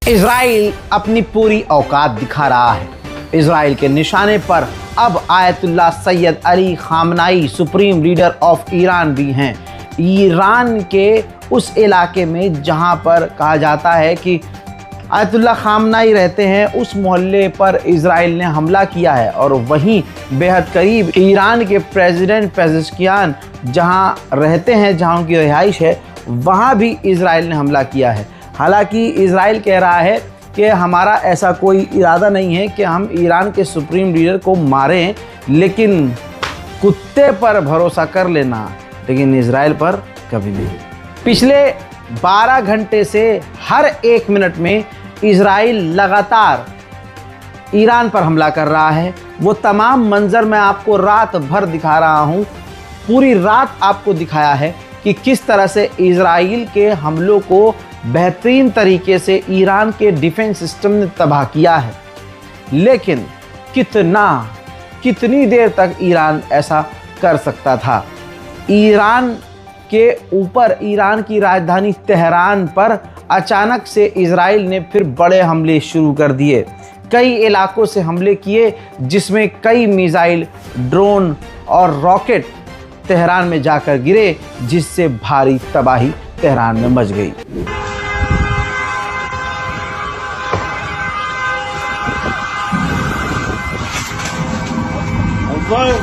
Israel अपनी पूरी औकात दिखा रहा है। इजराइल के निशाने पर अब Ayatollah Syed Ali खामनाई supreme leader of Iran भी हैं। ईरान के उस इलाके में जहां पर कहा जाता है कि आयतुल्लाह खामनाई रहते हैं, उस मोहल्ले पर इजराइल ने हमला किया है। और वहीं बेहद करीब ईरान के प्रेसिडेंट पेजेश्कियान जहां रहते हैं, जहां उनकी रिहाइश है, वहां भी इजराइल ने हमला किया है। हालांकि इजराइल कह रहा है कि हमारा ऐसा कोई इरादा नहीं है कि हम ईरान के सुप्रीम लीडर को मारें, लेकिन कुत्ते पर भरोसा कर लेना, लेकिन इजराइल पर कभी नहीं। पिछले 12 घंटे से हर 1 मिनट में इजराइल लगातार ईरान पर हमला कर रहा है। वो तमाम मंजर मैं आपको रात भर दिखा रहा हूँ। पूरी रात आपको दिखाया है कि किस तरह से इजराइल के हमलों को बेहतरीन तरीके से ईरान के डिफेंस सिस्टम ने तबाह किया है। लेकिन कितनी देर तक ईरान ऐसा कर सकता था? ईरान के ऊपर, ईरान की राजधानी तेहरान पर अचानक से इजराइल ने फिर बड़े हमले शुरू कर दिए। कई इलाकों से हमले किए, जिसमें कई मिसाइल, ड्रोन और रॉकेट तेहरान में जाकर गिरे, जिससे भारी तबाही तेहरान में मच गई।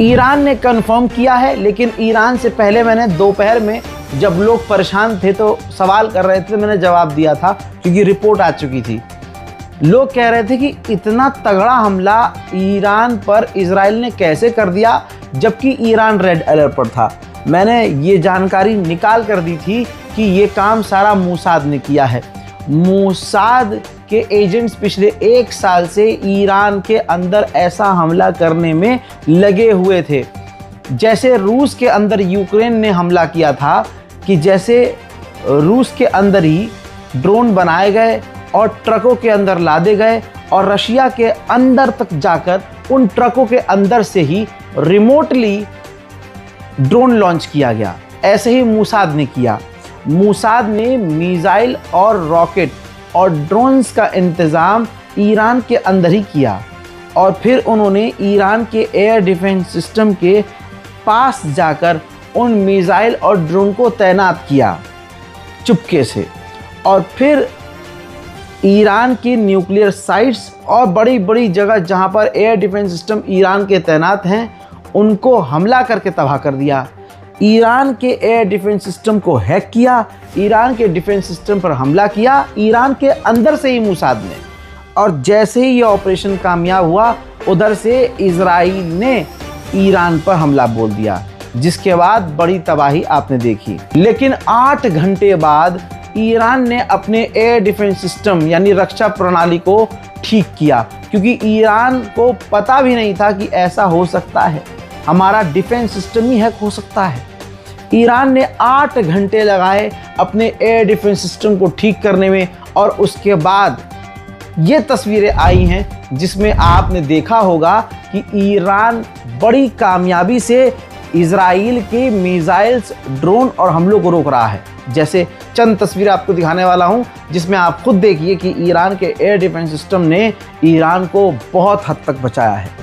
ईरान ने कंफर्म किया है, लेकिन ईरान से पहले मैंने दोपहर में जब लोग परेशान थे तो सवाल कर रहे थे, तो मैंने जवाब दिया था क्योंकि रिपोर्ट आ चुकी थी। लोग कह रहे थे कि इतना तगड़ा हमला ईरान पर इजराइल ने कैसे कर दिया, जबकि ईरान रेड अलर्ट पर था। मैंने ये जानकारी निकाल कर दी थी कि ये काम सारा मूसाद ने किया है। मूसाद के एजेंट्स पिछले 1 साल से ईरान के अंदर ऐसा हमला करने में लगे हुए थे। जैसे रूस के अंदर यूक्रेन ने हमला किया था, कि जैसे रूस के अंदर ही ड्रोन बनाए गए और ट्रकों के अंदर लादे गए और रशिया के अंदर तक जाकर उन ट्रकों के अंदर से ही रिमोटली ड्रोन लॉन्च किया गया। ऐसे ही मूसाद ने किया। मूसाद ने मिसाइल और रॉकेट और ड्रोन्स का इंतज़ाम ईरान के अंदर ही किया, और फिर उन्होंने ईरान के एयर डिफेंस सिस्टम के पास जाकर उन मिसाइल और ड्रोन को तैनात किया चुपके से। और फिर ईरान की न्यूक्लियर साइट्स और बड़ी बड़ी जगह जहां पर एयर डिफेंस सिस्टम ईरान के तैनात हैं, उनको हमला करके तबाह कर दिया। ईरान के एयर डिफेंस सिस्टम को हैक किया, ईरान के डिफेंस सिस्टम पर हमला किया ईरान के अंदर से ही मूसाद ने। और जैसे ही ये ऑपरेशन कामयाब हुआ, उधर से इजराइल ने ईरान पर हमला बोल दिया, जिसके बाद बड़ी तबाही आपने देखी। लेकिन 8 घंटे बाद ईरान ने अपने एयर डिफेंस सिस्टम यानी रक्षा प्रणाली को ठीक किया, क्योंकि ईरान को पता भी नहीं था कि ऐसा हो सकता है, हमारा डिफेंस सिस्टम ही हैक हो सकता है। ईरान ने 8 घंटे लगाए अपने एयर डिफेंस सिस्टम को ठीक करने में, और उसके बाद ये तस्वीरें आई हैं जिसमें आपने देखा होगा कि ईरान बड़ी कामयाबी से इजराइल के मिसाइल्स, ड्रोन और हमलों को रोक रहा है। जैसे चंद तस्वीरें आपको दिखाने वाला हूं, जिसमें आप खुद देखिए कि ईरान के एयर डिफेंस सिस्टम ने ईरान को बहुत हद तक बचाया है।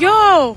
Yo!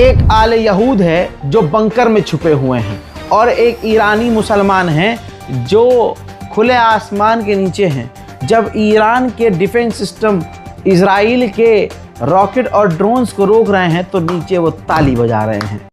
एक आले यहूद है जो बंकर में छुपे हुए हैं और एक ईरानी मुसलमान हैं जो खुले आसमान के नीचे हैं। जब ईरान के डिफेंस सिस्टम इजराइल के रॉकेट और ड्रोन्स को रोक रहे हैं तो नीचे वो ताली बजा रहे हैं।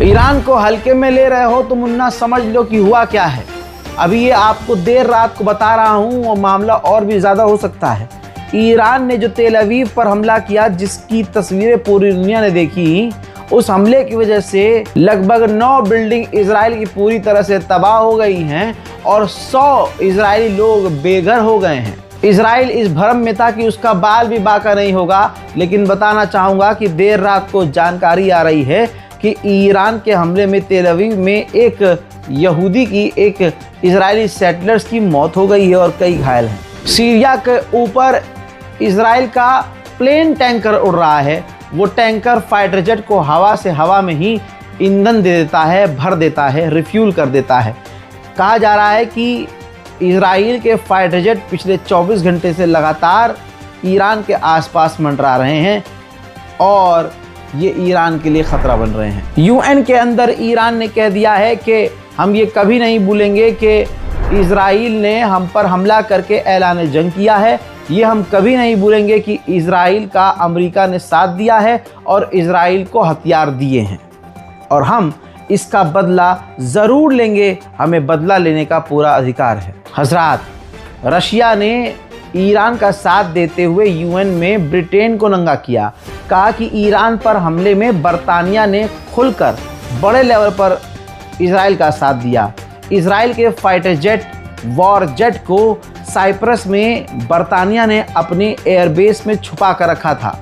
ईरान को हल्के में ले रहे हो तो मुन्ना समझ लो कि हुआ क्या है। अभी ये आपको देर रात को बता रहा हूं और मामला और भी ज्यादा हो सकता है। ईरान ने जो तेल अवीव पर हमला किया जिसकी तस्वीरें पूरी दुनिया ने देखी, उस हमले की वजह से लगभग 9 बिल्डिंग इजराइल की पूरी तरह से तबाह हो गई हैं और 100 इजरायली लोग बेघर हो गए हैं। इजराइल इस भ्रम में था कि उसका बाल भी बाका नहीं होगा, लेकिन बताना चाहूंगा कि देर रात को जानकारी आ रही है कि ईरान के हमले में तेल अवीव में एक यहूदी की, एक इजरायली सेटलर्स की मौत हो गई है और कई घायल हैं। सीरिया के ऊपर इजराइल का प्लेन टैंकर उड़ रहा है। वो टैंकर फाइटर जेट को हवा से हवा में ही ईंधन दे देता है, भर देता है, रिफ्यूल कर देता है। कहा जा रहा है कि इजराइल के फाइटर जेट पिछले 24 घंटे से लगातार ईरान के आसपास मंडरा रहे हैं और ये ईरान के लिए खतरा बन रहे हैं। यूएन के अंदर ईरान ने कह दिया है कि हम ये कभी नहीं भूलेंगे कि इजराइल ने हम पर हमला करके ऐलान जंग किया है। ये हम कभी नहीं भूलेंगे कि इजराइल का अमेरिका ने साथ दिया है और इजराइल को हथियार दिए हैं और हम इसका बदला ज़रूर लेंगे। हमें बदला लेने का पूरा अधिकार है। हजरात, रशिया ने ईरान का साथ देते हुए यूएन में ब्रिटेन को नंगा किया। कहा कि ईरान पर हमले में बरतानिया ने खुलकर बड़े लेवल पर इजराइल का साथ दिया। इजराइल के फाइटर जेट वॉर जेट को साइप्रस में बरतानिया ने अपने एयरबेस में छुपा कर रखा था,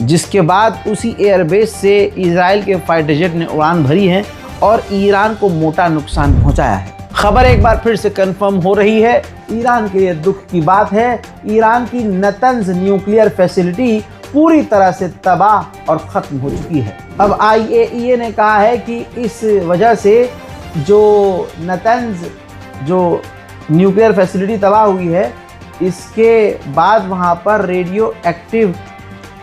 जिसके बाद उसी एयरबेस से इजराइल के फाइटर जेट ने उड़ान भरी है और ईरान को मोटा नुकसान पहुंचाया है। खबर एक बार फिर से कंफर्म हो रही है। ईरान के लिए दुख की बात है, ईरान की नतंज न्यूक्लियर फैसिलिटी पूरी तरह से तबाह और ख़त्म हो चुकी है। अब IAEA ने कहा है कि इस वजह से जो नतंज जो न्यूक्लियर फैसिलिटी तबाह हुई है, इसके बाद वहाँ पर रेडियो एक्टिव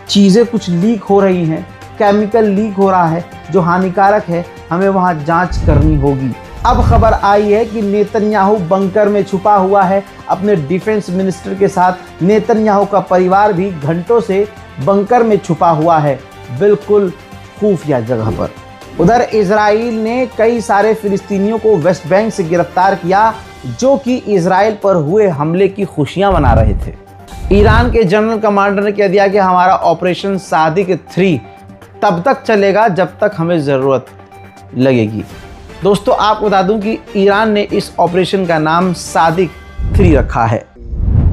चीज़ें कुछ लीक हो रही हैं, केमिकल लीक हो रहा है जो हानिकारक है। हमें वहाँ जांच करनी होगी। अब खबर आई है कि नेतन्याहू बंकर में छुपा हुआ है अपने डिफेंस मिनिस्टर के साथ। नेतन्याहू का परिवार भी घंटों से बंकर में छुपा हुआ है, बिल्कुल खुफिया जगह पर। उधर इजराइल ने कई सारे फिलिस्तीनियों को वेस्ट बैंक से गिरफ्तार किया जो कि इजराइल पर हुए हमले की खुशियां मना रहे थे। ईरान के जनरल कमांडर ने कह दिया कि हमारा ऑपरेशन सादिक 3 तब तक चलेगा जब तक हमें ज़रूरत लगेगी। दोस्तों, आपको बता दूं कि ईरान ने इस ऑपरेशन का नाम सादिक 3 रखा है।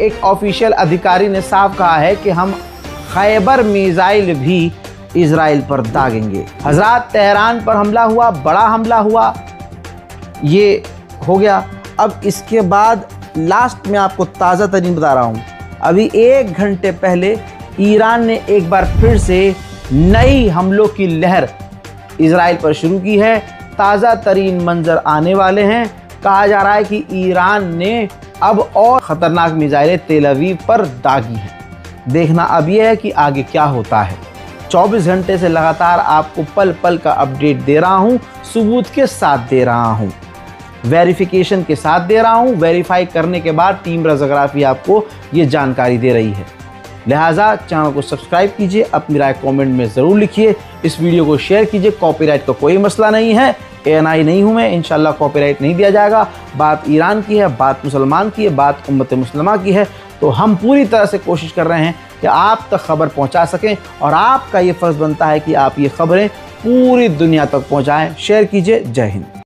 एक ऑफिशियल अधिकारी ने साफ कहा है कि हम खैबर मिसाइल भी इजराइल पर दागेंगे। हजरात, तेहरान पर हमला हुआ, बड़ा हमला हुआ, ये हो गया। अब इसके बाद लास्ट में आपको ताज़ा तरीन बता रहा हूँ, अभी 1 घंटे पहले ईरान ने एक बार फिर से नई हमलों की लहर इजराइल पर शुरू की है। ताज़ा तरीन मंजर आने वाले हैं। कहा जा रहा है कि ईरान ने अब और ख़तरनाक मिसाइलें तेल अवीव पर दागी हैं। देखना अब यह है कि आगे क्या होता है। 24 घंटे से लगातार आपको पल पल का अपडेट दे रहा हूँ, सबूत के साथ दे रहा हूँ, वेरिफिकेशन के साथ दे रहा हूँ। वेरीफाई करने के बाद टीम रज़ाग्राफ़ी आपको ये जानकारी दे रही है। लिहाजा चैनल को सब्सक्राइब कीजिए, अपनी राय कमेंट में ज़रूर लिखिए, इस वीडियो को शेयर कीजिए। कॉपीराइट का कोई मसला नहीं है, ANI नहीं हूँ मैं, इंशाल्लाह कॉपीराइट नहीं दिया जाएगा। बात ईरान की है, बात मुसलमान की है, बात उम्मत मुस्लिमा की है, तो हम पूरी तरह से कोशिश कर रहे हैं कि आप तक खबर पहुंचा सकें और आपका ये फ़र्ज़ बनता है कि आप ये खबरें पूरी दुनिया तक पहुंचाएं। शेयर कीजिए। जय हिंद।